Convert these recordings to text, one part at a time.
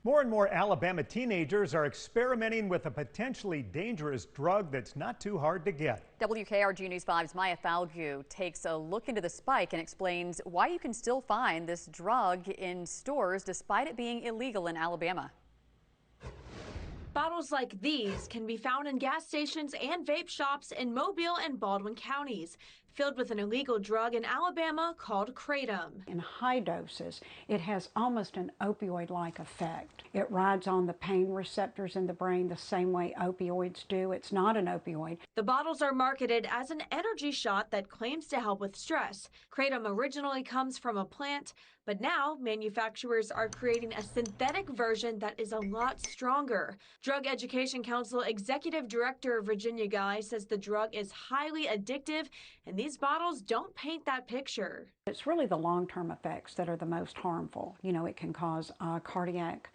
More and more Alabama teenagers are experimenting with a potentially dangerous drug that's not too hard to get. WKRG News 5's Maya Falgu takes a look into the spike and explains why you can still find this drug in stores despite it being illegal in Alabama. Bottles like these can be found in gas stations and vape shops in Mobile and Baldwin counties, filled with an illegal drug in Alabama called Kratom. In high doses, it has almost an opioid-like effect. It rides on the pain receptors in the brain the same way opioids do. It's not an opioid. The bottles are marketed as an energy shot that claims to help with stress. Kratom originally comes from a plant, but now manufacturers are creating a synthetic version that is a lot stronger. Drug Education Council Executive Director Virginia Guy says the drug is highly addictive and these bottles don't paint that picture. It's really the long-term effects that are the most harmful. You know, it can cause cardiac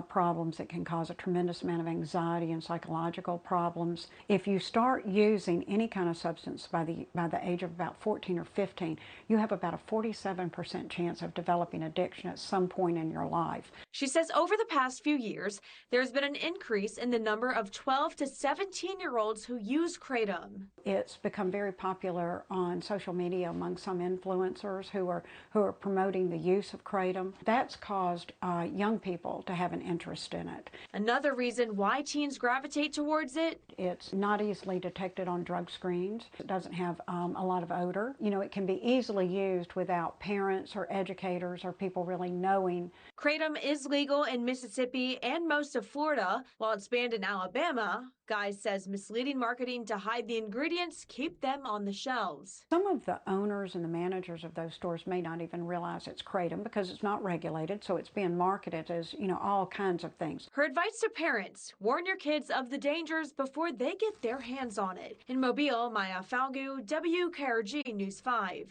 problems. It can cause a tremendous amount of anxiety and psychological problems. If you start using any kind of substance by the age of about 14 or 15, you have about a 47% chance of developing addiction at some point in your life. She says over the past few years, there's been an increase in the number of 12 to 17-year-olds who use Kratom. It's become very popular on social media among some influencers who are promoting the use of Kratom. That's caused young people to have an interest in it. Another reason why teens gravitate towards it? It's not easily detected on drug screens. It doesn't have a lot of odor. You know, it can be easily used without parents or educators or people really knowing. Kratom is legal in Mississippi and most of Florida, while it's banned in Alabama. Guy says misleading marketing to hide the ingredients keep them on the shelves. Some of the owners and the managers of those stores may not even realize it's Kratom because it's not regulated, so it's being marketed as, you know, all kinds of things. Her advice to parents: warn your kids of the dangers before they get their hands on it. In Mobile, Maya Falgu, WKRG News 5.